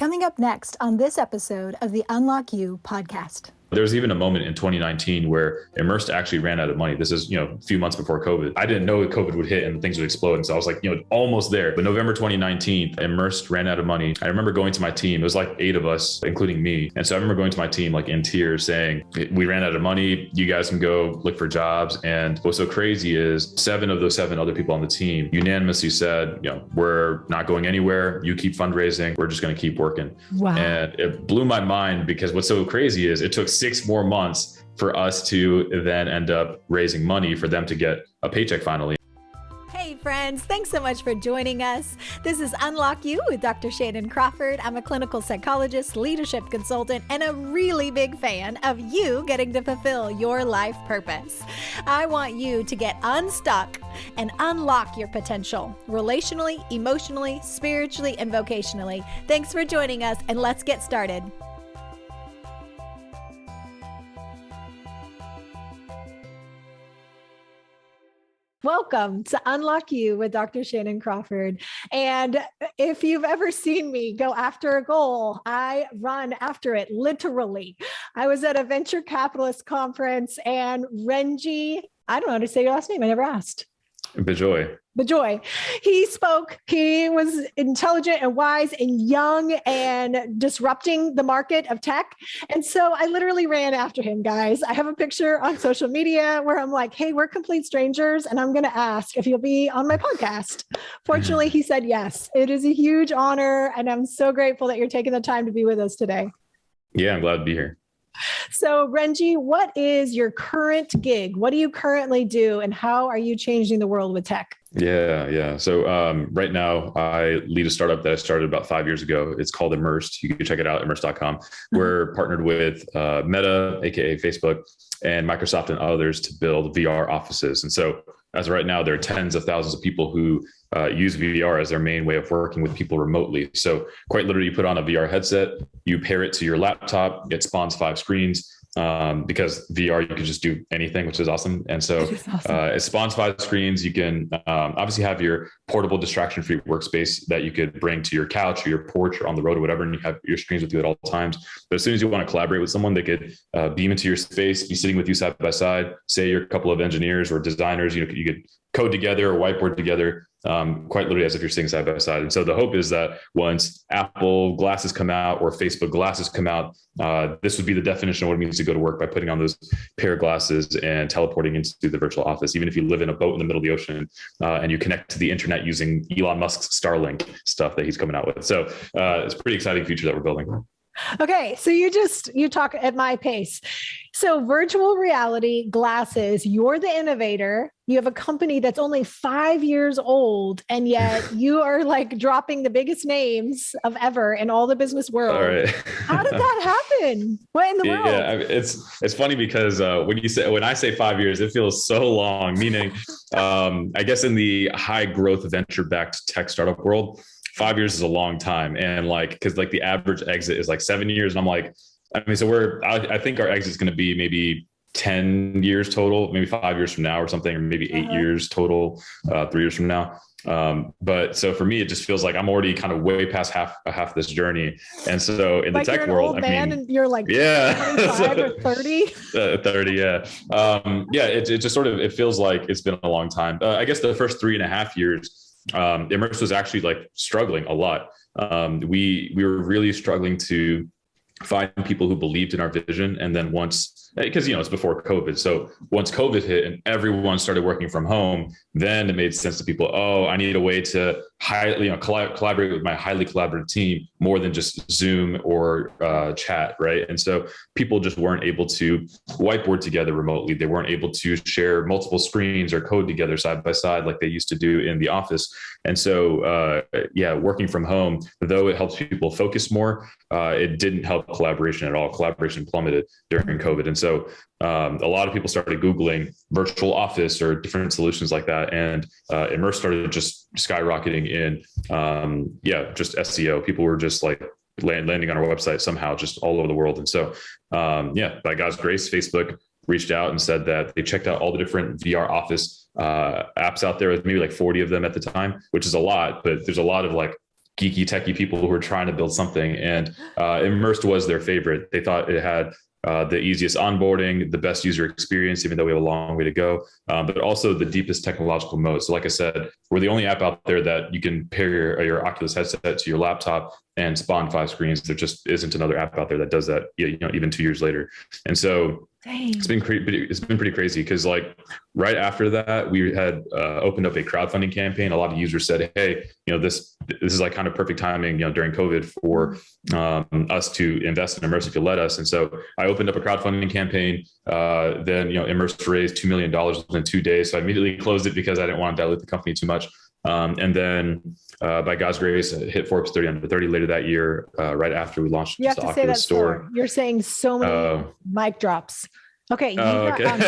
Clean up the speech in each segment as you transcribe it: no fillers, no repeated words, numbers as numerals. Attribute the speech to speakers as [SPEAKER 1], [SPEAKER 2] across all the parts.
[SPEAKER 1] Coming up next on this episode of the Unlock You podcast.
[SPEAKER 2] There was even a moment in 2019 where IMMERSED actually ran out of money. This is, a few months before COVID. I didn't know COVID would hit and things would explode. And so I was like, almost there. But November 2019, IMMERSED ran out of money. I remember going to my team. It was like 8 of us, including me. And so I remember going to my team like in tears saying, we ran out of money. You guys can go look for jobs. And what's so crazy is 7 of those 7 other people on the team unanimously said, we're not going anywhere. You keep fundraising. We're just going to keep working.
[SPEAKER 1] Wow.
[SPEAKER 2] And it blew my mind because what's so crazy is it took 6 more months for us to then end up raising money for them to get a paycheck finally.
[SPEAKER 1] Hey friends, thanks so much for joining us. This is Unlock You with Dr. Shannan Crawford. I'm a clinical psychologist, leadership consultant, and a really big fan of you getting to fulfill your life purpose. I want you to get unstuck and unlock your potential relationally, emotionally, spiritually, and vocationally. Thanks for joining us, and let's get started. Welcome to Unlock You with Dr. Shannan Crawford. And if you've ever seen me go after a goal, I run after it literally. I was at a venture capitalist conference and Renji, I don't know how to say your last name. I never asked.
[SPEAKER 2] Bijoy. He spoke. He was intelligent and wise and young and disrupting the market of tech. And so I literally ran after him, guys. I have a picture on social media where I'm like, hey, we're complete strangers. And I'm going to ask if you'll be on my podcast. Fortunately, he said yes. It is a huge honor. And I'm so grateful that you're taking the time to be with us today. Yeah, I'm glad to be here.
[SPEAKER 1] So Renji, what is your current gig? What do you currently do? And how are you changing the world with tech?
[SPEAKER 2] Yeah. So right now I lead a startup that I started about 5 years ago. It's called IMMERSED. You can check it out, immersed.com. We're partnered with Meta, aka Facebook, and Microsoft and others to build VR offices. And so as of right now, there are tens of thousands of people who use VR as their main way of working with people remotely. So quite literally, you put on a VR headset, you pair it to your laptop, it spawns 5 screens. Because VR, you can just do anything, which is awesome. And so it spawns 5 screens. You can obviously have your portable distraction-free workspace that you could bring to your couch or your porch or on the road or whatever, and you have your screens with you at all times. But as soon as you want to collaborate with someone, they could beam into your space, be sitting with you side by side. Say you're a couple of engineers or designers, you could code together or whiteboard together, quite literally as if you're sitting side by side. And so the hope is that once Apple glasses come out or Facebook glasses come out, this would be the definition of what it means to go to work by putting on those pair of glasses and teleporting into the virtual office. Even if you live in a boat in the middle of the ocean and you connect to the internet using Elon Musk's Starlink stuff that he's coming out with. So it's a pretty exciting future that we're building.
[SPEAKER 1] Okay. So you talk at my pace. So virtual reality glasses, you're the innovator. You have a company that's only 5 years old, and yet you are like dropping the biggest names of ever in all the business world.
[SPEAKER 2] All right.
[SPEAKER 1] How did that happen? What in the world?
[SPEAKER 2] Yeah, I mean, it's funny because when I say 5 years, it feels so long, meaning I guess in the high growth venture backed tech startup world, 5 years is a long time. And because the average exit is like 7 years. And I'm like, so I think our exit is going to be maybe 10 years total, maybe 5 years from now or something, or maybe 8 years total, 3 years from now. But so for me, it just feels like I'm already kind of way past half this journey. And so in the tech world,
[SPEAKER 1] and you're like 25 or 30.
[SPEAKER 2] 30. Yeah. It just sort of, it feels like it's been a long time. I guess the first 3.5 years, IMMERSED was actually like struggling a lot. We were really struggling to find people who believed in our vision. And then because it's before COVID. So once COVID hit and everyone started working from home, then it made sense to people. Oh, I need a way to collaborate with my highly collaborative team more than just Zoom or chat, right? And so people just weren't able to whiteboard together remotely. They weren't able to share multiple screens or code together side by side like they used to do in the office. And so, working from home, though it helps people focus more, it didn't help collaboration at all. Collaboration plummeted during COVID. And so a lot of people started Googling virtual office or different solutions like that. And IMMERSED started just skyrocketing in, just SEO. People were just like landing on our website somehow, just all over the world. And so, by God's grace, Facebook reached out and said that they checked out all the different VR office apps out there, with maybe like 40 of them at the time, which is a lot, but there's a lot of like geeky, techie people who were trying to build something. And Immersed was their favorite. They thought it had the easiest onboarding, the best user experience, even though we have a long way to go, but also the deepest technological moat. So like I said, we're the only app out there that you can pair your Oculus headset to your laptop and spawn 5 screens. There just isn't another app out there that does that, even 2 years later. And so it's been pretty crazy because like right after that, we had opened up a crowdfunding campaign. A lot of users said, hey, this is like kind of perfect timing, during COVID for us to invest in Immerse if you let us. And so I opened up a crowdfunding campaign. Then, Immerse raised $2 million within 2 days. So I immediately closed it because I didn't want to dilute the company too much. And then by God's grace, hit Forbes 30 under 30 later that year, right after we launched
[SPEAKER 1] the Oculus store. You're saying so many mic drops. Okay. You got on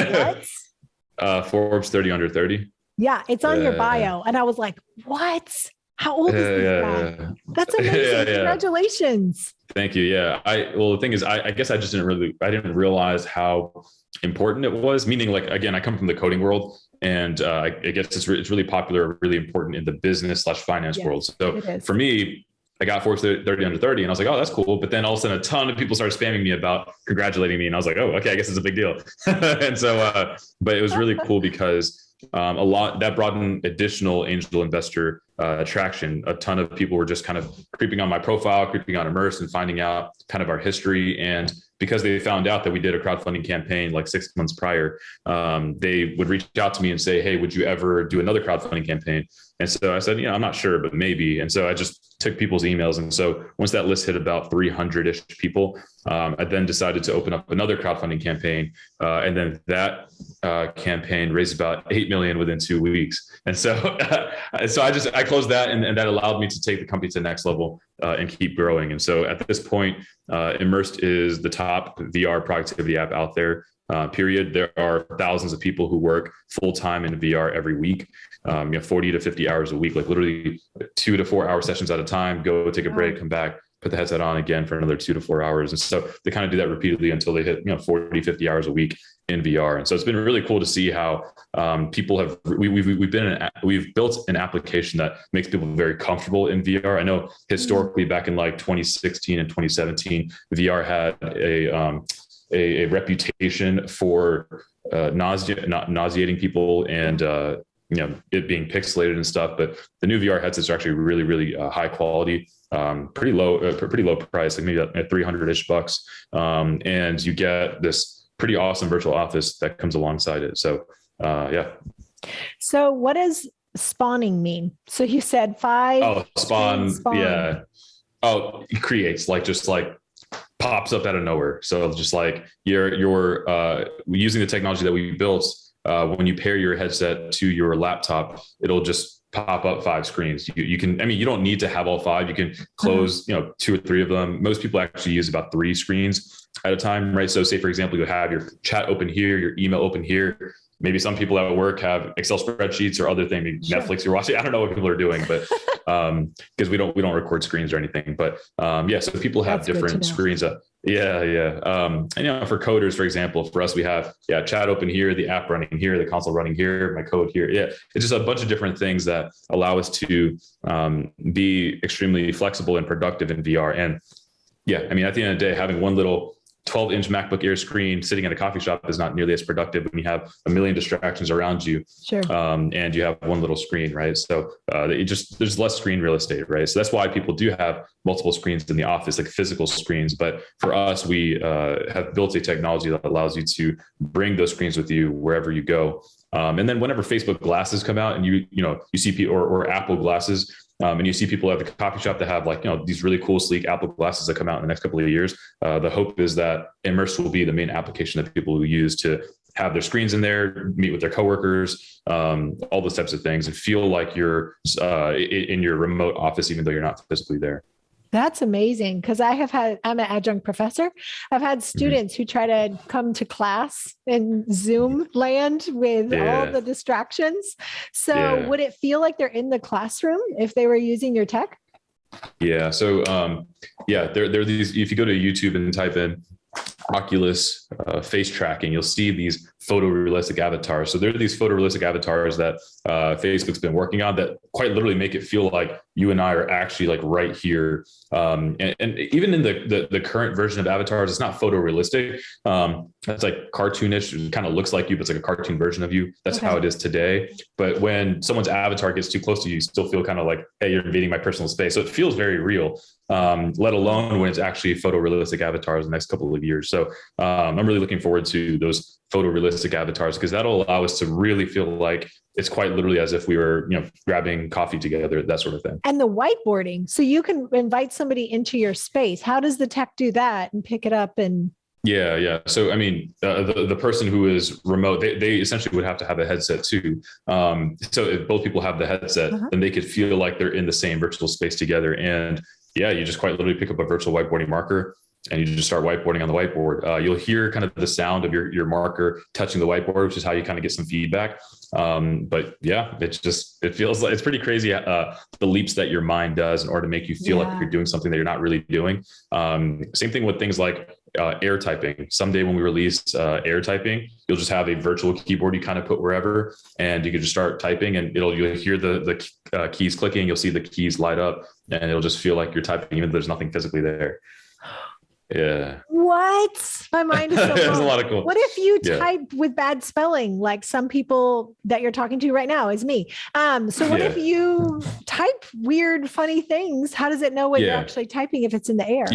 [SPEAKER 1] what?
[SPEAKER 2] Forbes 30 under 30.
[SPEAKER 1] Yeah. It's on your bio. And I was like, what? How old is this guy? That's amazing. Congratulations.
[SPEAKER 2] Thank you. Yeah. Well, the thing is, I guess I just didn't realize how important it was. Meaning like, again, I come from the coding world. And I guess it's really popular, really important in the business/finance world. So for me, I got Forbes 30 under 30 and I was like, oh, that's cool. But then all of a sudden a ton of people started spamming me about congratulating me. And I was like, oh, okay, I guess it's a big deal. And so, but it was really cool because a lot that brought in additional angel investor traction. A ton of people were just kind of creeping on my profile, creeping on Immerse and finding out kind of our history. And because they found out that we did a crowdfunding campaign like 6 months prior, they would reach out to me and say, hey, would you ever do another crowdfunding campaign? And so I said, I'm not sure, but maybe. And so I just took people's emails. And so once that list hit about 300-ish people, I then decided to open up another crowdfunding campaign. And then that campaign raised about 8 million within 2 weeks. And so, I closed that and that allowed me to take the company to the next level and keep growing. And so at this point, Immersed is the top VR productivity app out there. Period. There are thousands of people who work full-time in VR every week, 40 to 50 hours a week, like literally 2 to 4 hour sessions at a time, go take a break, come back, put the headset on again for another 2 to 4 hours. And so they kind of do that repeatedly until they hit, 40, 50 hours a week in VR. And so it's been really cool to see how people have, we've built an application that makes people very comfortable in VR. I know historically back in like 2016 and 2017, VR had a reputation for nauseating people and it being pixelated and stuff. But the new VR headsets are actually really, really high quality, pretty low price, like maybe at 300-ish bucks. And you get this pretty awesome virtual office that comes alongside it. So yeah.
[SPEAKER 1] So what does spawning mean? So you said 5.
[SPEAKER 2] Oh, spawn. Yeah. Oh, it creates just pops up out of nowhere. So just like you're using the technology that we built, when you pair your headset to your laptop, it'll just pop up 5 screens. You can, you don't need to have all 5. You can close, 2 or 3 of them. Most people actually use about 3 screens at a time, right? So say, for example, you have your chat open here, your email open here. Maybe some people at work have Excel spreadsheets or other things, maybe Netflix you're watching. I don't know what people are doing, but because we don't record screens or anything. But so people have different screens. And for coders, for example, for us, we have chat open here, the app running here, the console running here, my code here. Yeah, it's just a bunch of different things that allow us to be extremely flexible and productive in VR. And at the end of the day, having one little 12-inch MacBook Air screen sitting at a coffee shop is not nearly as productive when you have a million distractions around you.
[SPEAKER 1] Sure.
[SPEAKER 2] And you have one little screen, right? So there's less screen real estate, right? So that's why people do have multiple screens in the office, like physical screens. But for us, we have built a technology that allows you to bring those screens with you wherever you go. And then whenever Facebook glasses come out and you see people or Apple glasses, and you see people at the coffee shop that have these really cool, sleek Apple glasses that come out in the next couple of years. The hope is that Immerse will be the main application that people will use to have their screens in there, meet with their coworkers, all those types of things, and feel like you're in your remote office, even though you're not physically there.
[SPEAKER 1] That's amazing. Because I'm an adjunct professor. I've had students who try to come to class in Zoom land with all the distractions. So would it feel like they're in the classroom if they were using your tech? Yeah.
[SPEAKER 2] So, there are these, if you go to YouTube and type in Oculus face tracking, you'll see these photorealistic avatars. So there are these photorealistic avatars that Facebook's been working on that quite literally make it feel like you and I are actually like right here. And even in the current version of avatars, it's not photorealistic. It's like cartoonish. It kind of looks like you, but it's like a cartoon version of you. That's how it is today. But when someone's avatar gets too close to you, you still feel kind of like, hey, you're invading my personal space. So it feels very real. Let alone when it's actually photorealistic avatars in the next couple of years. So I'm really looking forward to those photorealistic avatars because that'll allow us to really feel like it's quite literally as if we were, grabbing coffee together, that sort of thing.
[SPEAKER 1] And the whiteboarding, so you can invite somebody into your space. How does the tech do that and pick it up and?
[SPEAKER 2] Yeah. So, I mean, the person who is remote, they essentially would have to have a headset too. So if both people have the headset, then they could feel like they're in the same virtual space together. And yeah, you just quite literally pick up a virtual whiteboarding marker and you just start whiteboarding on the whiteboard. You'll hear kind of the sound of your marker touching the whiteboard, which is how you kind of get some feedback. But yeah, it feels like it's pretty crazy. The leaps that your mind does in order to make you feel like you're doing something that you're not really doing. Same thing with things like air typing. Someday when we release air typing, you'll just have a virtual keyboard you kind of put wherever, and you can just start typing, and you'll hear the keys clicking. You'll see the keys light up, and it'll just feel like you're typing, even though there's nothing physically there. Yeah.
[SPEAKER 1] What? My mind is so
[SPEAKER 2] There's a lot of cool.
[SPEAKER 1] What if you type with bad spelling, like some people that you're talking to right now is me? So what if you type weird, funny things? How does it know what you're actually typing if it's in the air?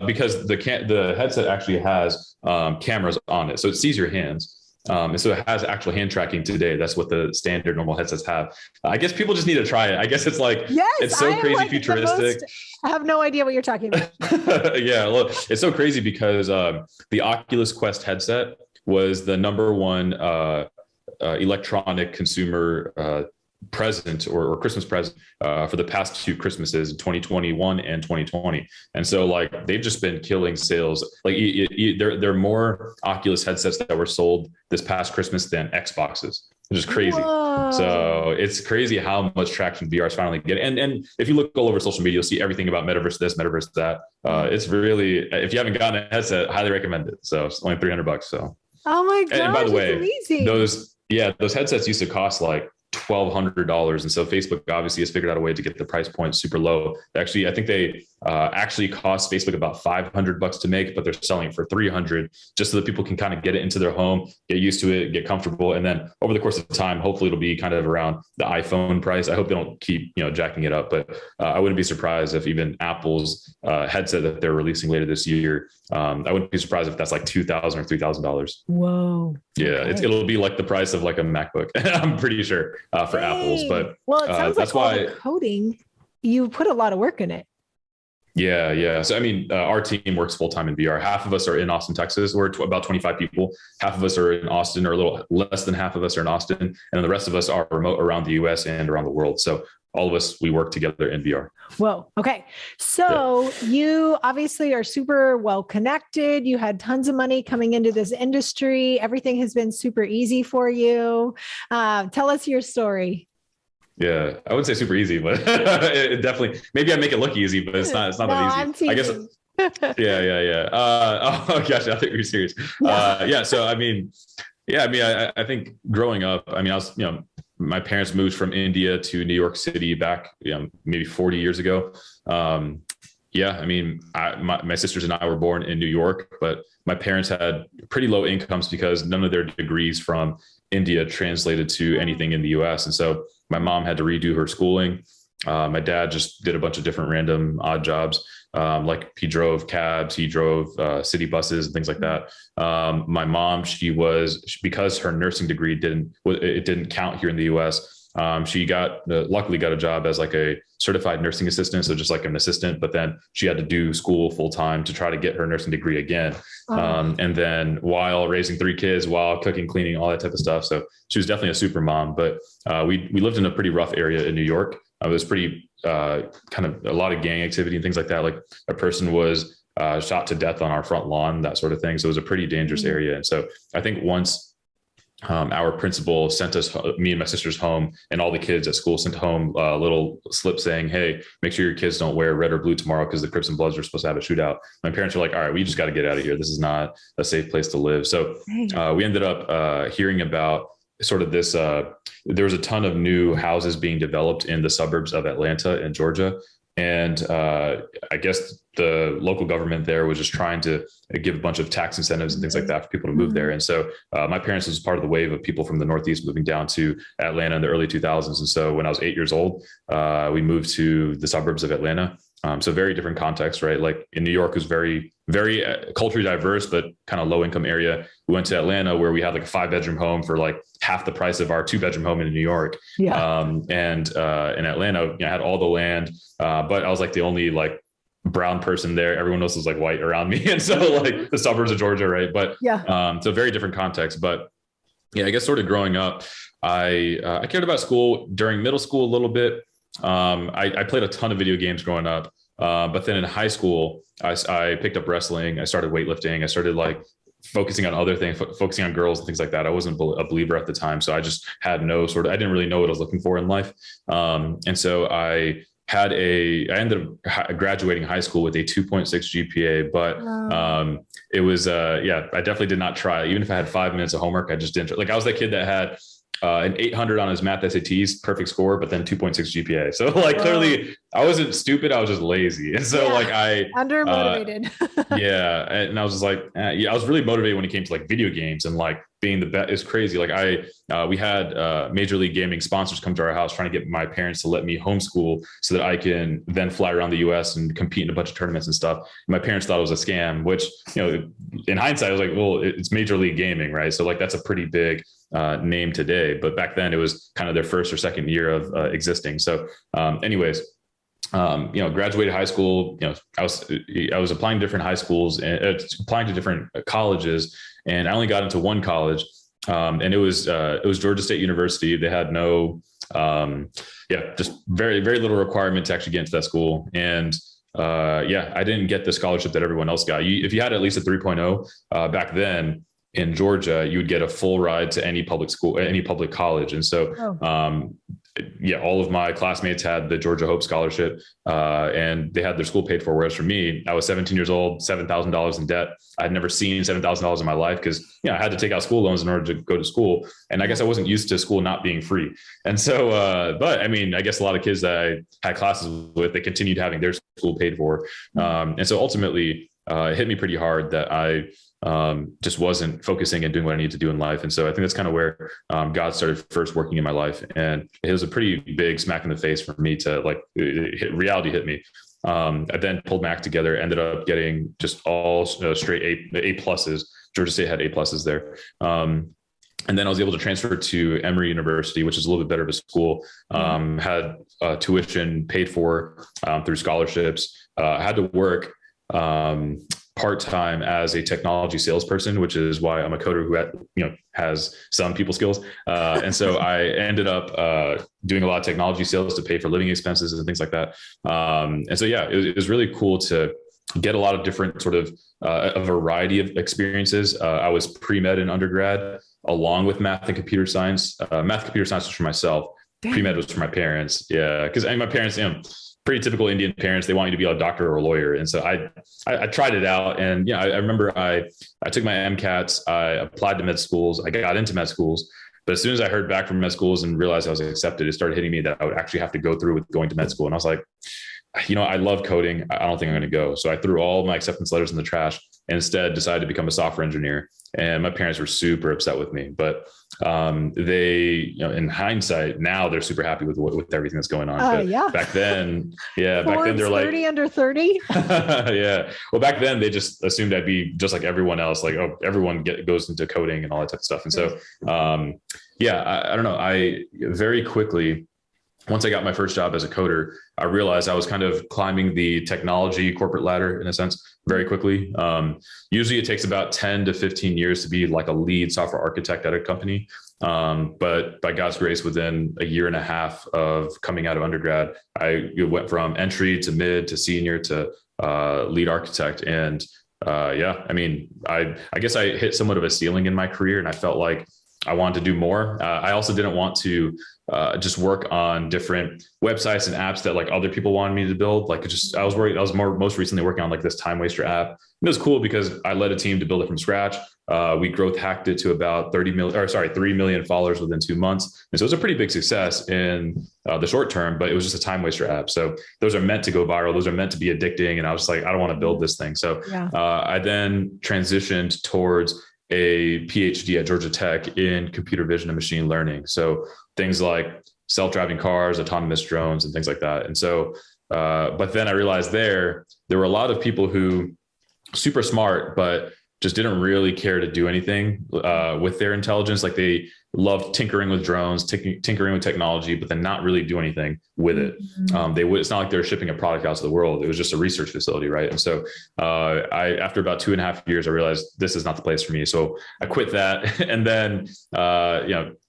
[SPEAKER 2] Because the headset actually has cameras on it, so it sees your hands. And so it has actual hand tracking today. That's what the standard normal headsets have. I guess people just need to try it. I guess it's like, it's so crazy futuristic.
[SPEAKER 1] I have no idea what you're talking about.
[SPEAKER 2] Look, it's so crazy because the Oculus Quest headset was the number one electronic consumer present or Christmas present for the past two Christmases, 2021 and 2020. And so like they've just been killing sales. Like there are more Oculus headsets that were sold this past Christmas than Xboxes, which is crazy. Whoa. So it's crazy how much traction VR is finally getting. And if you look all over social media, you'll see everything about metaverse this, metaverse that. It's really, if you haven't gotten a headset, highly recommend it. So it's only $300. So.
[SPEAKER 1] Oh my God.
[SPEAKER 2] And by the way, those headsets used to cost like $1,200. And so Facebook obviously has figured out a way to get the price point super low. Actually, I think they actually cost Facebook about $500 to make, but they're selling it for $300 just so that people can kind of get it into their home, get used to it, get comfortable. And then over the course of time, hopefully it'll be kind of around the iPhone price. I hope they don't keep, jacking it up, but I wouldn't be surprised if even Apple's headset that they're releasing later this year, I wouldn't be surprised if that's like $2,000 or $3,000.
[SPEAKER 1] Whoa.
[SPEAKER 2] Yeah. Okay. It'll be like the price of like a MacBook. I'm pretty sure for Apple's, but
[SPEAKER 1] it sounds
[SPEAKER 2] that's
[SPEAKER 1] like
[SPEAKER 2] why
[SPEAKER 1] all the coding, you put a lot of work in it.
[SPEAKER 2] Yeah. So, I mean, our team works full-time in VR. Half of us are in Austin, Texas. We're about 25 people. Half of us are in Austin, or a little less than half of us are in Austin. And then the rest of us are remote around the US and around the world. So all of us, we work together in VR.
[SPEAKER 1] Whoa. Okay. So you obviously are super well connected. You had tons of money coming into this industry. Everything has been super easy for you. Tell us your story.
[SPEAKER 2] Yeah, I wouldn't say super easy, but it definitely, maybe I make it look easy, but it's not that easy. I guess. Yeah. Oh gosh, I think you're serious. So, I think growing up, I was, my parents moved from India to New York City back, maybe 40 years ago. My sisters and I were born in New York, but my parents had pretty low incomes because none of their degrees from India translated to anything in the US. And so my mom had to redo her schooling. My dad just did a bunch of different random odd jobs. Like he drove cabs, he drove city buses and things like that. My mom, because her nursing degree didn't count here in the US. She luckily got a job as like a certified nursing assistant. So just like an assistant, but then she had to do school full time to try to get her nursing degree again. And then while raising 3 kids, while cooking, cleaning, all that type of stuff. So she was definitely a super mom, but we lived in a pretty rough area in New York. It was pretty kind of a lot of gang activity and things like that. Like a person was shot to death on our front lawn, that sort of thing. So it was a pretty dangerous area. And so I think once our principal sent us, me and my sisters, home, and all the kids at school sent home a little slip saying, "Hey, make sure your kids don't wear red or blue tomorrow because the Crips and Bloods are supposed to have a shootout." My parents were like, "All right, we just got to get out of here. This is not a safe place to live." So we ended up hearing about sort of this. There was a ton of new houses being developed in the suburbs of Atlanta and Georgia. And I guess the local government there was just trying to give a bunch of tax incentives and things like that for people to move there. And so my parents was part of the wave of people from the Northeast moving down to Atlanta in the early 2000s. And so when I was 8 years old, we moved to the suburbs of Atlanta. So very different context, right? Like in New York, it was very, very culturally diverse, but kind of low income area. We went to Atlanta where we had like a 5-bedroom home for like half the price of our 2-bedroom home in New York. Yeah. And in Atlanta, I had all the land, but I was like the only like brown person there. Everyone else was like white around me. And so like the suburbs of Georgia, right? But so very different context. But yeah, I guess sort of growing up, I cared about school during middle school a little bit. I played a ton of video games growing up. But then in high school, I picked up wrestling. I started weightlifting. I started like focusing on other things, focusing on girls and things like that. I wasn't a believer at the time. So I just had I didn't really know what I was looking for in life. And so I ended up graduating high school with a 2.6 GPA, but it was, I definitely did not try. Even if I had 5 minutes of homework, I just didn't. Like I was that kid that had an 800 on his math SATs, perfect score, but then 2.6 GPA. So like clearly I wasn't stupid. I was just lazy. And so like I
[SPEAKER 1] undermotivated.
[SPEAKER 2] And I was just like, I was really motivated when it came to like video games and like being the best is crazy. Like we had Major League Gaming sponsors come to our house trying to get my parents to let me homeschool so that I can then fly around the US and compete in a bunch of tournaments and stuff. And my parents thought it was a scam, which, in hindsight, I was like, well, it's Major League Gaming, right? So like, that's a pretty big name today, but back then it was kind of their first or second year of existing. So anyways, graduated high school, I was applying to different high schools and applying to different colleges, and I only got into one college. And it was Georgia State University. They had no, just very, very little requirement to actually get into that school. And I didn't get the scholarship that everyone else got. If you had at least a 3.0 back then in Georgia, you would get a full ride to any public school, any public college. And so, all of my classmates had the Georgia Hope Scholarship, and they had their school paid for. Whereas for me, I was 17 years old, $7,000 in debt. I'd never seen $7,000 in my life because, I had to take out school loans in order to go to school. And I guess I wasn't used to school not being free. And so, but I mean, I guess a lot of kids that I had classes with, they continued having their school paid for. And so ultimately, it hit me pretty hard that I just wasn't focusing and doing what I needed to do in life. And so I think that's kind of where God started first working in my life. And it was a pretty big smack in the face for me to reality hit me. I then pulled my act together, ended up getting just all straight A pluses. Georgia State had A pluses there. And then I was able to transfer to Emory University, which is a little bit better of a school, had tuition paid for through scholarships, had to work part-time as a technology salesperson, which is why I'm a coder who has some people skills. And so I ended up doing a lot of technology sales to pay for living expenses and things like that. And so, it was really cool to get a lot of different sort of a variety of experiences. I was pre-med in undergrad along with math and computer science. Math and computer science was for myself. Pre-med was for my parents. Yeah. Cause my parents, pretty typical Indian parents, they want you to be a doctor or a lawyer. And so I tried it out. And I remember I took my MCATs, I applied to med schools, I got into med schools. But as soon as I heard back from med schools and realized I was accepted, it started hitting me that I would actually have to go through with going to med school. And I was like, I love coding. I don't think I'm going to go. So I threw all my acceptance letters in the trash and instead decided to become a software engineer. And my parents were super upset with me, but they, in hindsight, now they're super happy with everything that's going on. Back then, back then they're like 30
[SPEAKER 1] under 30.
[SPEAKER 2] Yeah. Well, back then they just assumed I'd be just like everyone else. Like, oh, everyone goes into coding and all that type of stuff. And so, I don't know. I very quickly, once I got my first job as a coder, I realized I was kind of climbing the technology corporate ladder in a sense very quickly. Usually it takes about 10 to 15 years to be like a lead software architect at a company. But by God's grace, within a year and a half of coming out of undergrad, I went from entry to mid to senior to lead architect. And I guess I hit somewhat of a ceiling in my career, and I felt like I wanted to do more. I also didn't want to just work on different websites and apps that like other people wanted me to build. Like I was most recently working on like this time waster app. It was cool because I led a team to build it from scratch. We growth hacked it to about 3 million followers within 2 months. And so it was a pretty big success in the short term, but it was just a time waster app. So those are meant to go viral. Those are meant to be addicting. And I was like, I don't want to build this thing. So I then transitioned towards a PhD at Georgia Tech in computer vision and machine learning. So things like self-driving cars, autonomous drones, and things like that. And so, but then I realized there were a lot of people who super smart, but just didn't really care to do anything with their intelligence. Like they loved tinkering with drones, tinkering with technology, but then not really do anything with it. It's not like they're shipping a product out to the world. It was just a research facility, right? And so after about 2.5 years, I realized this is not the place for me. So I quit that and then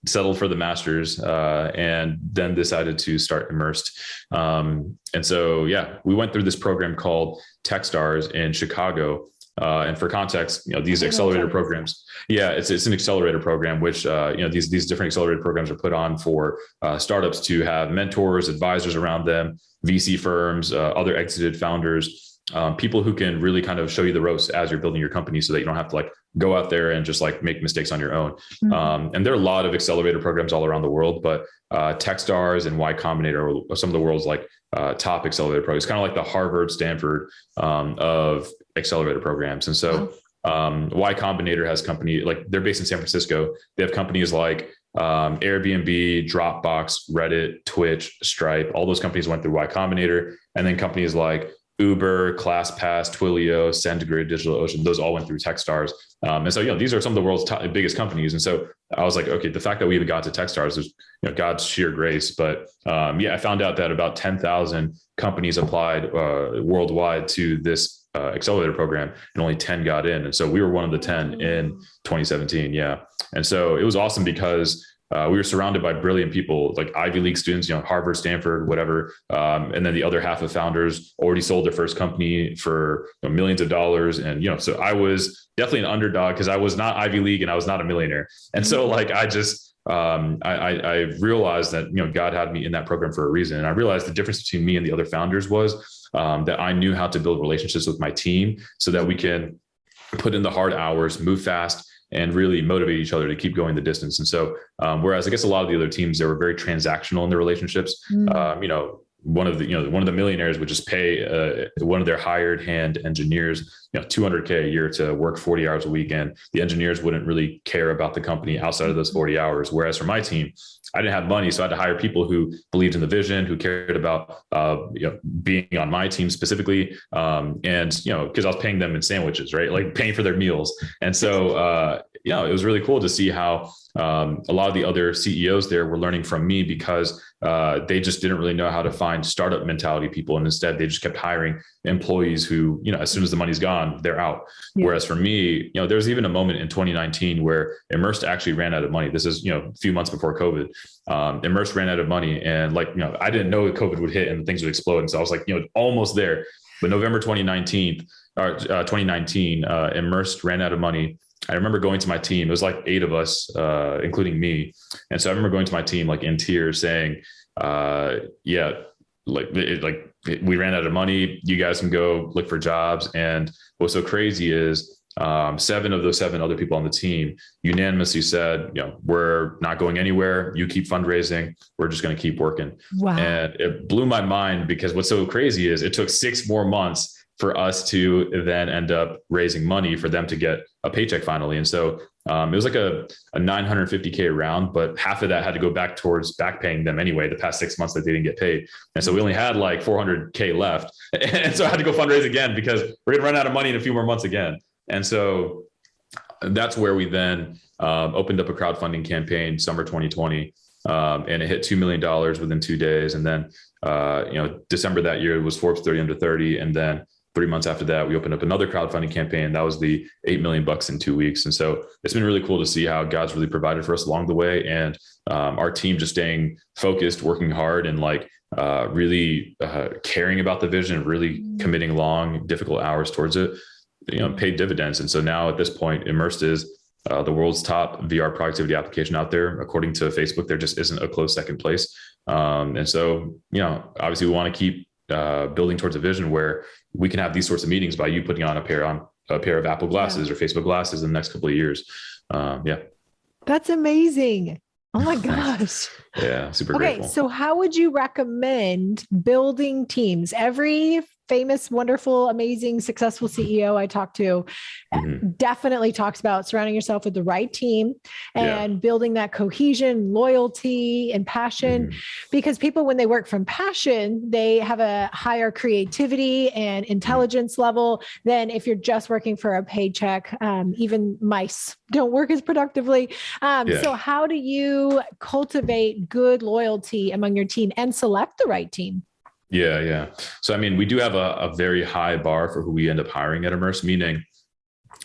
[SPEAKER 2] settled for the master's and then decided to start Immersed. And so we went through this program called Techstars in Chicago. And for context, these accelerator programs, it's an accelerator program, which, these different accelerator programs are put on for startups to have mentors, advisors around them, VC firms, other exited founders, people who can really kind of show you the ropes as you're building your company so that you don't have to like go out there and just like make mistakes on your own. And there are a lot of accelerator programs all around the world, but Techstars and Y Combinator are some of the world's like top accelerator programs, kind of like the Harvard, Stanford of accelerator programs. And so Y Combinator has they're based in San Francisco. They have companies like Airbnb, Dropbox, Reddit, Twitch, Stripe. All those companies went through Y Combinator. And then companies like Uber, ClassPass, Twilio, SendGrid, DigitalOcean, those all went through Techstars. And so, these are some of the world's biggest companies. And so I was like, okay, the fact that we even got to Techstars is God's sheer grace. But I found out that about 10,000 companies applied worldwide to this accelerator program and only 10 got in. And so we were one of the 10 in 2017. Yeah. And so it was awesome because we were surrounded by brilliant people, like Ivy League students, Harvard, Stanford, whatever. And then the other half of founders already sold their first company for millions of dollars. And, so I was definitely an underdog because I was not Ivy League and I was not a millionaire. And so like, I just, I realized that, God had me in that program for a reason. And I realized the difference between me and the other founders was that I knew how to build relationships with my team so that we can put in the hard hours, move fast, and really motivate each other to keep going the distance. And so, whereas I guess a lot of the other teams, they were very transactional in their relationships. One of the millionaires would just pay one of their hired hand engineers, $200K a year to work 40 hours a week. And the engineers wouldn't really care about the company outside of those 40 hours. Whereas for my team, I didn't have money. So I had to hire people who believed in the vision, who cared about, being on my team specifically. And, cause I was paying them in sandwiches, right? Like paying for their meals. And so, it was really cool to see how a lot of the other CEOs there were learning from me because they just didn't really know how to find startup mentality people. And instead they just kept hiring employees who, as soon as the money's gone, they're out. Yeah. Whereas for me, there was even a moment in 2019 where Immersed actually ran out of money. This is, a few months before COVID. Immersed ran out of money. And I didn't know COVID would hit and things would explode. And so I was like, almost there. But November 2019, Immersed ran out of money. I remember going to my team. It was like 8 of us, including me. And so I remember going to my team, like in tears saying, we ran out of money. You guys can go look for jobs. And what's so crazy is 7 of those 7 other people on the team unanimously said, we're not going anywhere. You keep fundraising. We're just going to keep working. Wow. And it blew my mind because what's so crazy is it took 6 more months for us to then end up raising money for them to get a paycheck finally. And so it was like a $950K round, but half of that had to go back towards back paying them anyway, the past 6 months that they didn't get paid. And so we only had like $400K left. And so I had to go fundraise again because we're going to run out of money in a few more months again. And so that's where we then opened up a crowdfunding campaign, summer 2020. And it hit $2 million within 2 days. And then, December that year was Forbes 30 under 30. And then 3 months after that, we opened up another crowdfunding campaign. That was the $8 million in 2 weeks. And so it's been really cool to see how God's really provided for us along the way. And our team just staying focused, working hard, and really caring about the vision, really committing long, difficult hours towards it, paid dividends. And so now at this point, Immersed is the world's top VR productivity application out there. According to Facebook, there just isn't a close second place. And so, obviously we want to keep building towards a vision where we can have these sorts of meetings by you putting on a pair of Apple glasses or Facebook glasses in the next couple of years.
[SPEAKER 1] That's amazing. Oh my gosh.
[SPEAKER 2] Yeah. Super grateful.
[SPEAKER 1] So how would you recommend building teams? Every famous, wonderful, amazing, successful CEO I talk to definitely talks about surrounding yourself with the right team and building that cohesion, loyalty, and passion. Because people, when they work from passion, they have a higher creativity and intelligence level than if you're just working for a paycheck. Even mice don't work as productively. So how do you cultivate good loyalty among your team and select the right team?
[SPEAKER 2] Yeah. So, I mean, we do have a very high bar for who we end up hiring at Immerse, meaning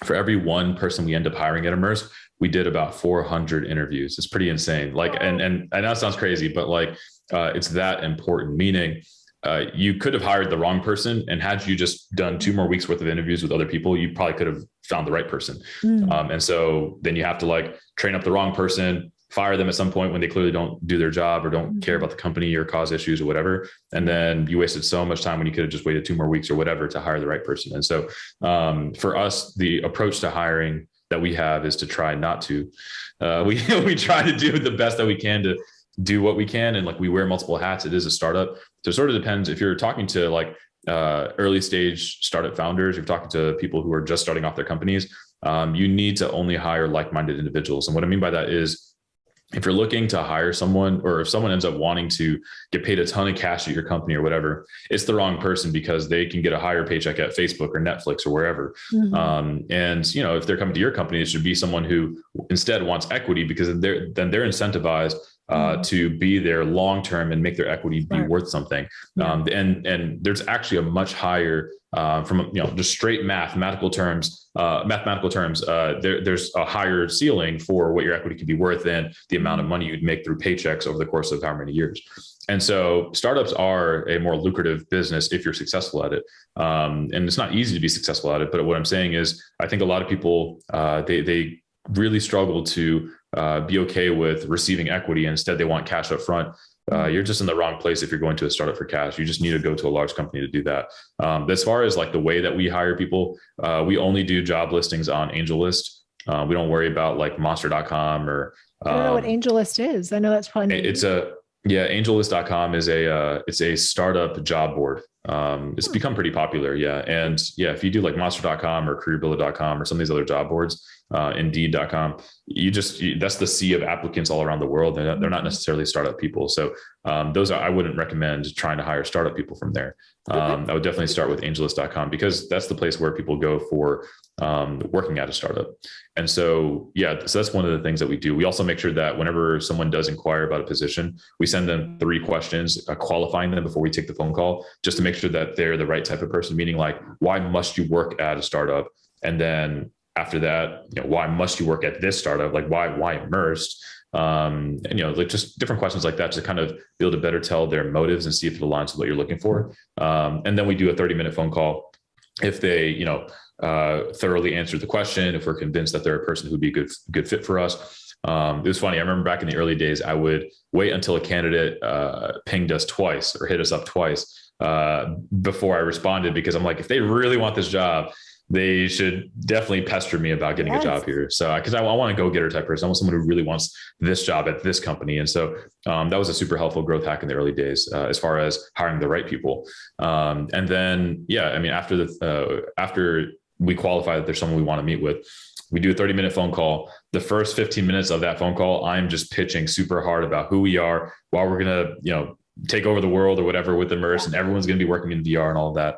[SPEAKER 2] for every one person we end up hiring at Immerse, we did about 400 interviews. It's pretty insane. Like, and I know it sounds crazy, but like, it's that important, meaning you could have hired the wrong person, and had you just done 2 more weeks worth of interviews with other people, you probably could have found the right person. And so then you have to like train up the wrong person, fire them at some point when they clearly don't do their job or don't care about the company or cause issues or whatever. And then you wasted so much time when you could have just waited 2 more weeks or whatever to hire the right person. And so for us, the approach to hiring that we have is to try not to. We try to do the best that we can to do what we can. And like, we wear multiple hats. It is a startup. So it sort of depends if you're talking to like early stage startup founders, you're talking to people who are just starting off their companies. You need to only hire like-minded individuals. And what I mean by that is, if you're looking to hire someone, or if someone ends up wanting to get paid a ton of cash at your company or whatever, it's the wrong person, because they can get a higher paycheck at Facebook or Netflix or wherever. And, if they're coming to your company, it should be someone who instead wants equity, because then they're incentivized to be there long-term and make their equity be worth something. And there's actually a much higher, from just straight mathematical terms, there's a higher ceiling for what your equity could be worth than the amount of money you'd make through paychecks over the course of how many years. And so startups are a more lucrative business if you're successful at it. And it's not easy to be successful at it. But what I'm saying is, I think a lot of people, they really struggle to be okay with receiving equity. Instead, they want cash up front. You're just in the wrong place if you're going to a startup for cash. You just need to go to a large company to do that. As far as like the way that we hire people, we only do job listings on AngelList. We don't worry about like monster.com or
[SPEAKER 1] I don't know what AngelList is. I know that's probably
[SPEAKER 2] AngelList.com is it's a startup job board. It's become pretty popular. And if you do like monster.com or careerbuilder.com or some of these other job boards, indeed.com, that's the sea of applicants all around the world. They're not necessarily startup people. So I wouldn't recommend trying to hire startup people from there. I would definitely start with AngelList.com, because that's the place where people go for working at a startup. And so that's one of the things that we do. We also make sure that whenever someone does inquire about a position, we send them 3 questions, qualifying them before we take the phone call, just to make sure that they're the right type of person, meaning like, why must you work at a startup? And then after that, why must you work at this startup? Like why Immersed? And like just different questions like that to kind of be able to better tell their motives and see if it aligns with what you're looking for. And then we do a 30-minute phone call. If they, thoroughly answered the question, if we're convinced that they're a person who'd be a good fit for us. It was funny. I remember back in the early days, I would wait until a candidate pinged us twice or hit us up twice before I responded, because I'm like, if they really want this job, they should definitely pester me about getting a job here. So, because I want a go-getter type person. I want someone who really wants this job at this company. And so that was a super helpful growth hack in the early days as far as hiring the right people. And then, after we qualify that there's someone we want to meet with, we do a 30-minute phone call. The first 15 minutes of that phone call, I'm just pitching super hard about who we are, why we're going to, take over the world or whatever with Immerse, and everyone's going to be working in VR and all of that,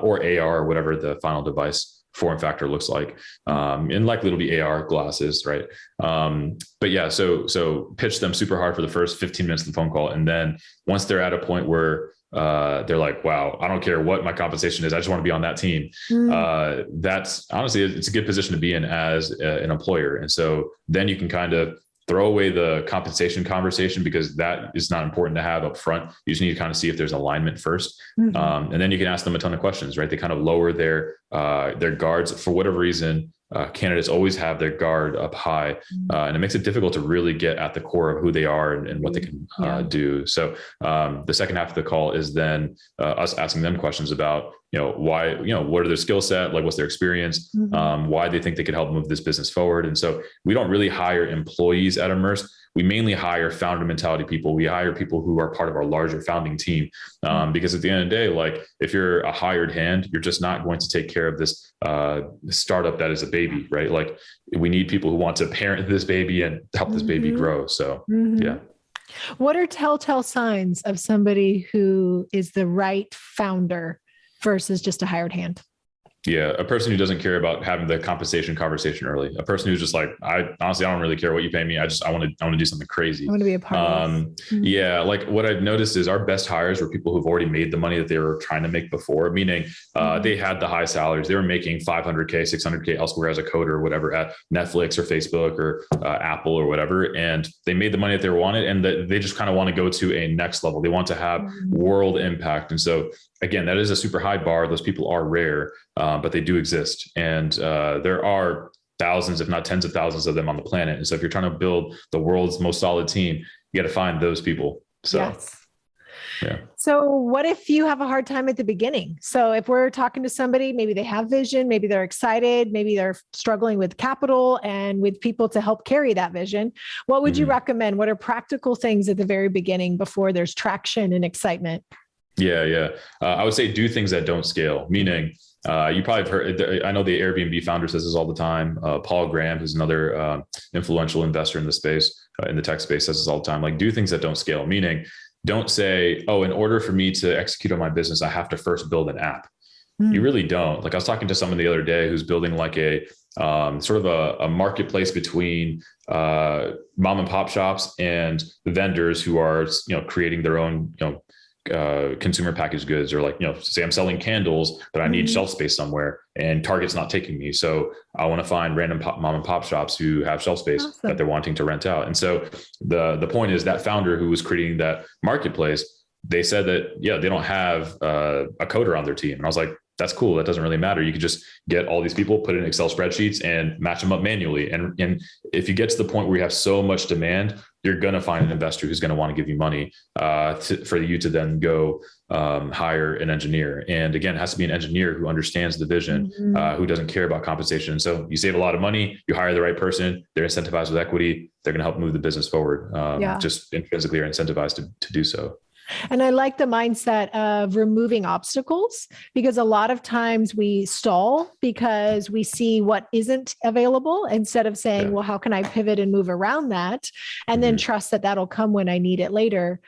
[SPEAKER 2] or AR or whatever the final device form factor looks like. And likely it'll be AR glasses, right? So pitch them super hard for the first 15 minutes of the phone call. And then once they're at a point where they're like, wow, I don't care what my compensation is, I just want to be on that team. That's honestly, it's a good position to be in as an employer. And so then you can kind of throw away the compensation conversation because that is not important to have up front. You just need to kind of see if there's alignment first. And then you can ask them a ton of questions, right? They kind of lower their guards for whatever reason. Candidates always have their guard up high, and it makes it difficult to really get at the core of who they are and what they can do. So the second half of the call is then us asking them questions about, why, what are their skill set, like what's their experience, why they think they could help move this business forward. And so we don't really hire employees at Immerse. We mainly hire founder mentality people. We hire people who are part of our larger founding team, because at the end of the day, like if you're a hired hand, you're just not going to take care of this startup that is a baby, right? Like we need people who want to parent this baby and help this baby grow. So yeah.
[SPEAKER 1] What are telltale signs of somebody who is the right founder versus just a hired hand?
[SPEAKER 2] Yeah. A person who doesn't care about having the compensation conversation early. A person who's just like, I don't really care what you pay me. I want to do something crazy.
[SPEAKER 1] I want to be a part of this.
[SPEAKER 2] Yeah. Like what I've noticed is our best hires were people who've already made the money that they were trying to make before, meaning they had the high salaries. They were making $500K, $600K elsewhere as a coder or whatever at Netflix or Facebook or Apple or whatever. And they made the money that they wanted. And they just kind of want to go to a next level. They want to have world impact. And so again, that is a super high bar. Those people are rare, but they do exist. And there are thousands, if not tens of thousands of them on the planet. And so if you're trying to build the world's most solid team, you got to find those people. So, yeah.
[SPEAKER 1] So what if you have a hard time at the beginning? So if we're talking to somebody, maybe they have vision, maybe they're excited, maybe they're struggling with capital and with people to help carry that vision. What would you recommend? What are practical things at the very beginning before there's traction and excitement?
[SPEAKER 2] Yeah. I would say do things that don't scale, meaning you probably have heard, I know the Airbnb founder says this all the time. Paul Graham, who's another influential investor in the space, in the tech space, says this all the time. Like do things that don't scale, meaning don't say, oh, in order for me to execute on my business, I have to first build an app. You really don't. Like I was talking to someone the other day who's building like a sort of a marketplace between mom and pop shops and vendors who are, creating their own, consumer packaged goods, or like, say I'm selling candles, but I need shelf space somewhere and Target's not taking me. So I want to find random mom and pop shops who have shelf space that they're wanting to rent out. And so the point is that founder who was creating that marketplace, they said that, they don't have a coder on their team. And I was like, that's cool. That doesn't really matter. You could just get all these people, put it in Excel spreadsheets and match them up manually. And if you get to the point where you have so much demand, you're going to find an investor who's going to want to give you money for you to then go hire an engineer. And again, it has to be an engineer who understands the vision, who doesn't care about compensation. So you save a lot of money, you hire the right person, they're incentivized with equity, they're going to help move the business forward. Just intrinsically are incentivized to do so.
[SPEAKER 1] And I like the mindset of removing obstacles, because a lot of times we stall because we see what isn't available instead of saying, well, how can I pivot and move around that? And then trust that that'll come when I need it later.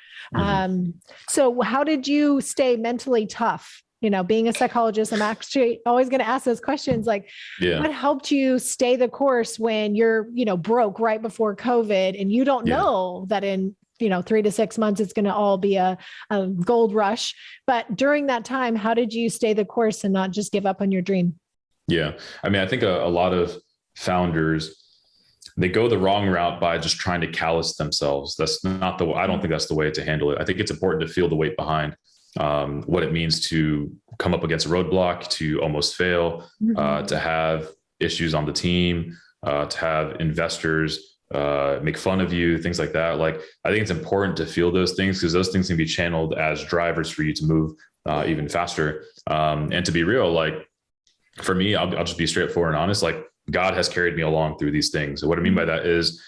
[SPEAKER 1] So how did you stay mentally tough? Being a psychologist, I'm actually always going to ask those questions. Like, what helped you stay the course when you're, broke right before COVID and you don't know that in 3 to 6 months, it's going to all be a gold rush. But during that time, how did you stay the course and not just give up on your dream? Yeah.
[SPEAKER 2] I mean, I think a lot of founders, they go the wrong route by just trying to callous themselves. That's not I don't think that's the way to handle it. I think it's important to feel the weight behind what it means to come up against a roadblock, to almost fail, to have issues on the team, to have investors make fun of you, things like that. Like, I think it's important to feel those things, because those things can be channeled as drivers for you to move even faster. And to be real, like for me, I'll just be straightforward and honest. Like, God has carried me along through these things. So what I mean by that is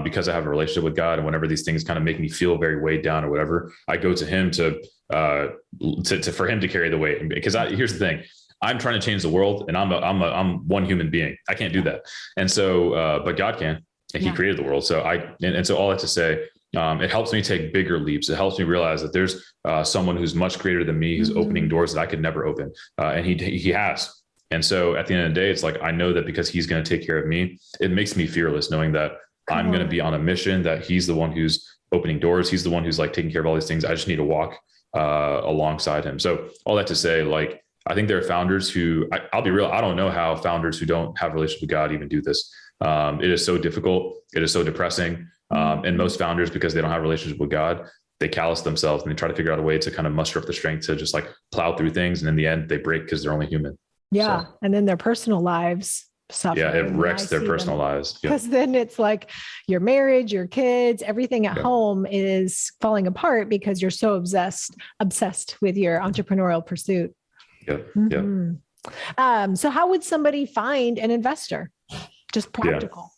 [SPEAKER 2] because I have a relationship with God, and whenever these things kind of make me feel very weighed down or whatever, I go to him for him to carry the weight. Because here's the thing. I'm trying to change the world, and I'm one human being. I can't do that. And so, but God can. And he created the world. So so all that to say, it helps me take bigger leaps. It helps me realize that there's someone who's much greater than me, who's opening doors that I could never open. And he has. And so at the end of the day, it's like, I know that because he's going to take care of me, it makes me fearless knowing that I'm going to be on a mission, that he's the one who's opening doors. He's the one who's like taking care of all these things. I just need to walk alongside him. So all that to say, like, I think there are founders who, I'll be real, I don't know how founders who don't have a relationship with God even do this. It is so difficult. It is so depressing. And most founders, because they don't have a relationship with God, they callous themselves and they try to figure out a way to kind of muster up the strength to just like plow through things. And in the end, they break because they're only human.
[SPEAKER 1] Yeah.
[SPEAKER 2] So,
[SPEAKER 1] And then their personal lives suffer.
[SPEAKER 2] yeah, it wrecks their personal lives.
[SPEAKER 1] Because then it's like your marriage, your kids, everything at home is falling apart because you're so obsessed with your entrepreneurial pursuit. So how would somebody find an investor? Just practical.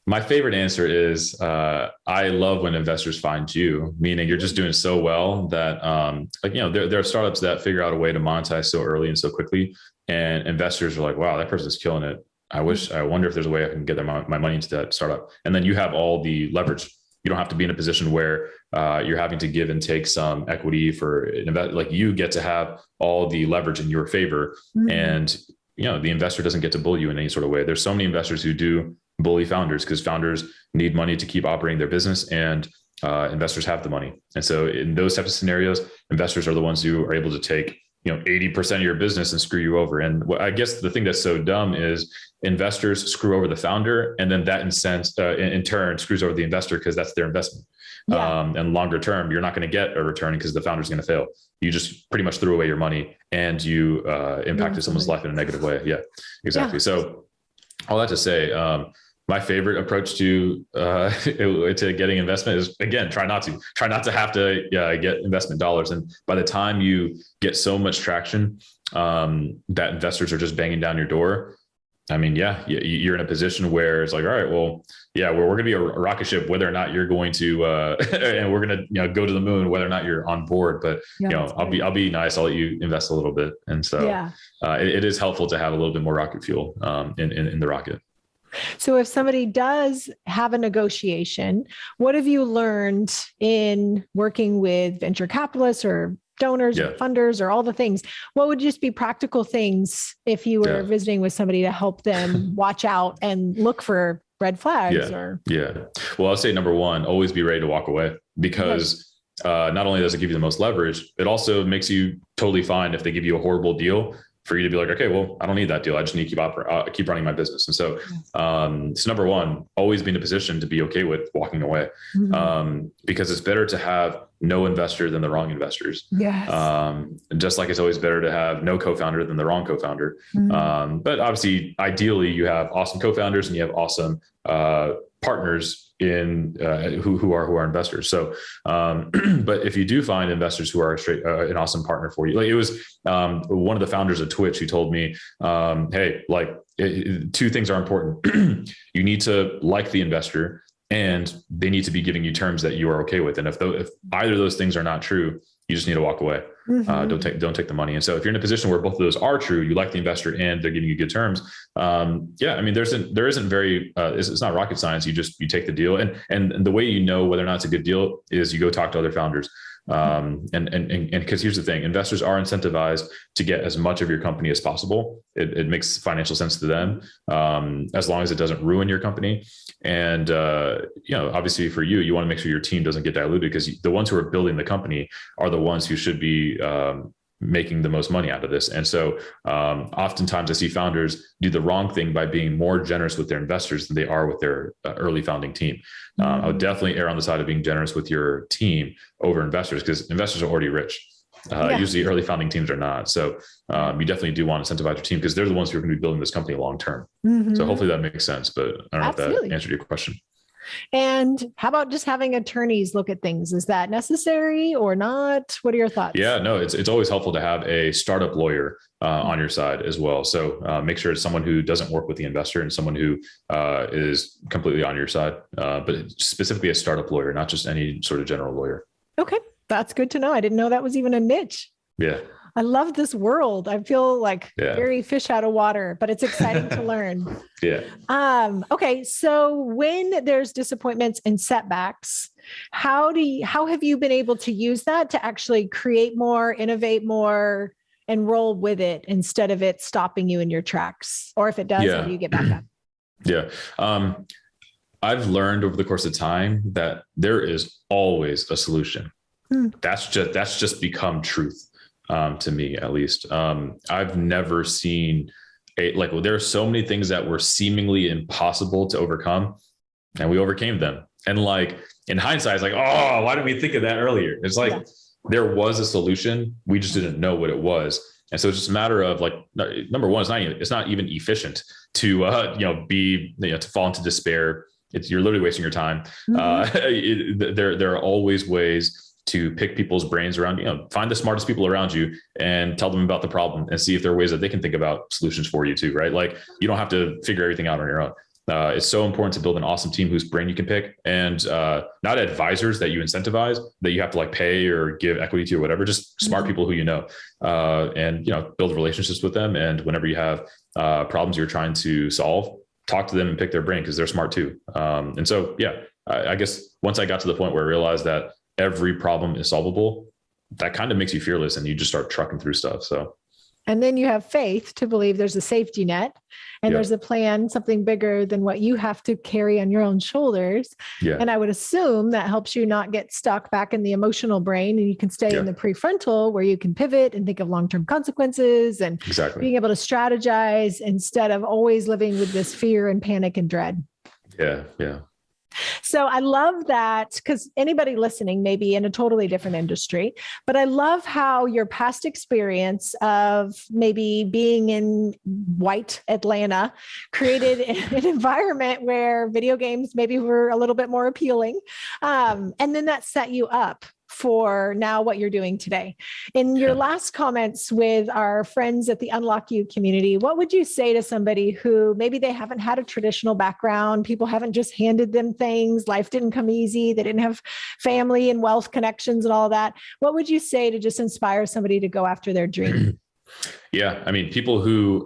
[SPEAKER 2] My favorite answer is I love when investors find you, meaning you're just doing so well that there are startups that figure out a way to monetize so early and so quickly. And investors are like, wow, that person's killing it. I wonder if there's a way I can get my money into that startup. And then you have all the leverage. You don't have to be in a position where you're having to give and take some equity for an invest. Like you get to have all the leverage in your favor. And, the investor doesn't get to bully you in any sort of way. There's so many investors who do bully founders because founders need money to keep operating their business, and investors have the money. And so in those types of scenarios, investors are the ones who are able to take 80% of your business and screw you over. And I guess the thing that's so dumb is investors screw over the founder, and then that in turn screws over the investor because that's their investment. And longer term, you're not going to get a return because the founder's going to fail. You just pretty much threw away your money and you impacted someone's life in a negative way. Yeah, exactly. So all that to say, my favorite approach to getting investment is, again, try not to have to get investment dollars. And by the time you get so much traction that investors are just banging down your door, I mean, you're in a position where it's like, all right, well, we're going to be a rocket ship, whether or not you're going to, and we're going to, go to the moon, whether or not you're on board. But I'll be nice. I'll let you invest a little bit, and so it is helpful to have a little bit more rocket fuel in the rocket.
[SPEAKER 1] So if somebody does have a negotiation, what have you learned in working with venture capitalists or donors or funders or all the things? What would just be practical things if you were visiting with somebody to help them watch out and look for red flags?
[SPEAKER 2] Well, I'll say number one, always be ready to walk away, because not only does it give you the most leverage, it also makes you totally fine if they give you a horrible deal for you to be like, okay, well, I don't need that deal. I just need to keep running my business. And so, so number one, always be in a position to be okay with walking away, because it's better to have no investor than the wrong investors. Just like it's always better to have no co-founder than the wrong co-founder. But obviously, ideally, you have awesome co-founders and you have awesome partners in who are investors. So, but if you do find investors who are an awesome partner for you, like it was one of the founders of Twitch who told me, hey, two things are important. You need to like the investor, and they need to be giving you terms that you are okay with. And if either of those things are not true, you just need to walk away. Don't take the money. And so if you're in a position where both of those are true, you like the investor and they're giving you good terms. I mean, there isn't very, it's not rocket science. You take the deal, and the way you know whether or not it's a good deal is you go talk to other founders. And because here's the thing, investors are incentivized to get as much of your company as possible. It makes financial sense to them, as long as it doesn't ruin your company. And, obviously for you want to make sure your team doesn't get diluted, because the ones who are building the company are the ones who should be, making the most money out of this. And so oftentimes I see founders do the wrong thing by being more generous with their investors than they are with their early founding team. I would definitely err on the side of being generous with your team over investors, because investors are already rich. Usually early founding teams are not. So you definitely do want to incentivize your team, because they're the ones who are going to be building this company long term. So hopefully that makes sense, but I don't know if that answered your question.
[SPEAKER 1] And how about just having attorneys look at things? Is that necessary or not? What are your thoughts?
[SPEAKER 2] Yeah, no, it's always helpful to have a startup lawyer on your side as well. So make sure it's someone who doesn't work with the investor and someone who is completely on your side, but specifically a startup lawyer, not just any sort of general lawyer. Okay.
[SPEAKER 1] That's good to know. I didn't know that was even a niche.
[SPEAKER 2] Yeah.
[SPEAKER 1] I love this world. I feel like very fish out of water, but it's exciting to learn. Okay. So when there's disappointments and setbacks, how have you been able to use that to actually create more, innovate more, and roll with it instead of it stopping you in your tracks? Or if it does, how do you get back up?
[SPEAKER 2] I've learned over the course of time that there is always a solution. That's just become truth. To me, at least. I've never seen like, well, there are so many things that were seemingly impossible to overcome, and we overcame them. And like in hindsight, it's like, oh, why didn't we think of that earlier? It's like, there was a solution. We just didn't know what it was. And so it's just a matter of like, number one, it's not even efficient to, to fall into despair. You're literally wasting your time. There are always ways to pick people's brains around, find the smartest people around you and tell them about the problem and see if there are ways that they can think about solutions for you too, right? Like you don't have to figure everything out on your own. It's so important to build an awesome team whose brain you can pick, and not advisors that you incentivize, that you have to like pay or give equity to or whatever, just smart people who and build relationships with them. And whenever you have problems you're trying to solve, talk to them and pick their brain because they're smart too. And so, I guess once I got to the point where I realized that every problem is solvable, that kind of makes you fearless and you just start trucking through stuff. So.
[SPEAKER 1] And then you have faith to believe there's a safety net and there's a plan, something bigger than what you have to carry on your own shoulders. Yeah. And I would assume that helps you not get stuck back in the emotional brain, and you can stay in the prefrontal where you can pivot and think of long-term consequences and being able to strategize instead of always living with this fear and panic and dread. Yeah. Yeah. So I love that, because anybody listening may be in a totally different industry, but I love how your past experience of maybe being in white Atlanta created an environment where video games maybe were a little bit more appealing. And then that set you up for now what you're doing today. In your last comments with our friends at the Unlock You community, what would you say to somebody who maybe they haven't had a traditional background, people haven't just handed them things, life didn't come easy, they didn't have family and wealth connections and all that. What would you say to just inspire somebody to go after their dream?
[SPEAKER 2] Yeah, I mean, people who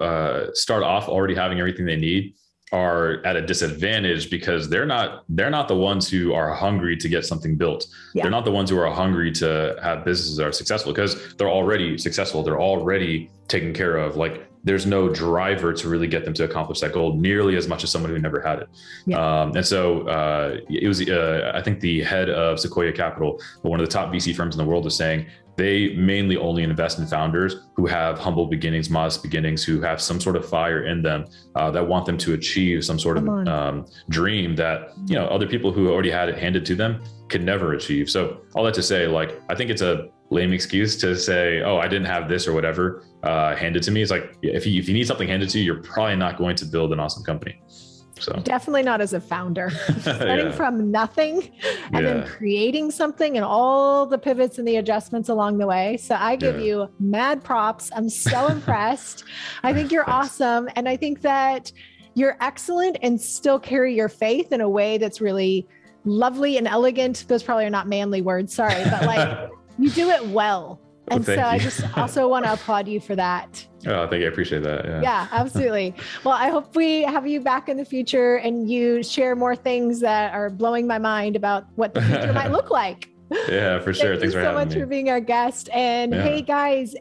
[SPEAKER 2] start off already having everything they need are at a disadvantage because they're not the ones who are hungry to get something built. Yeah. They're not the ones who are hungry to have businesses that are successful because they're already successful. They're already taken care of. Like there's no driver to really get them to accomplish that goal nearly as much as someone who never had it. Yeah. And so it was, I think the head of Sequoia Capital, one of the top VC firms in the world, was saying they mainly only invest in founders who have humble beginnings, modest beginnings, who have some sort of fire in them that want them to achieve some sort of dream that, other people who already had it handed to them could never achieve. So all that to say, like, I think it's a lame excuse to say, oh, I didn't have this or whatever handed to me. It's like, if you need something handed to you, you're probably not going to build an awesome company. So
[SPEAKER 1] definitely not as a founder, starting from nothing and then creating something and all the pivots and the adjustments along the way. So I give you mad props. I'm so impressed. I think you're awesome. And I think that you're excellent and still carry your faith in a way that's really lovely and elegant. Those probably are not manly words. Sorry, but like you do it well. And so I just also want to applaud you for that.
[SPEAKER 2] Oh, thank you. I appreciate that.
[SPEAKER 1] Yeah, absolutely. Well, I hope we have you back in the future and you share more things that are blowing my mind about what the future might look like.
[SPEAKER 2] Yeah, for sure. Thanks for having me. Thank you so much
[SPEAKER 1] for being our guest. And hey guys,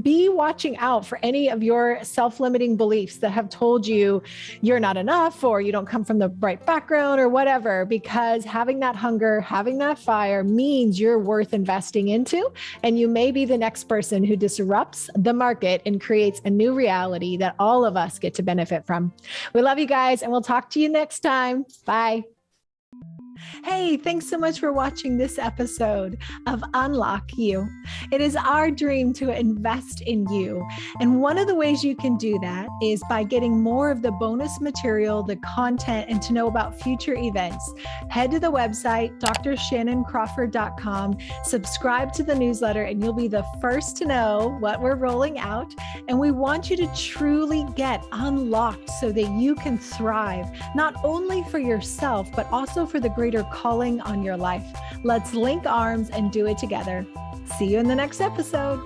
[SPEAKER 1] be watching out for any of your self-limiting beliefs that have told you you're not enough or you don't come from the right background or whatever, because having that hunger, having that fire means you're worth investing into. And you may be the next person who disrupts the market and creates a new reality that all of us get to benefit from. We love you guys and we'll talk to you next time. Bye. Hey, thanks so much for watching this episode of Unlock You. It is our dream to invest in you. And one of the ways you can do that is by getting more of the bonus material, the content, and to know about future events. Head to the website, drshannancrawford.com, subscribe to the newsletter, and you'll be the first to know what we're rolling out. And we want you to truly get unlocked so that you can thrive, not only for yourself, but also for the greater calling on your life. Let's link arms and do it together. See you in the next episode.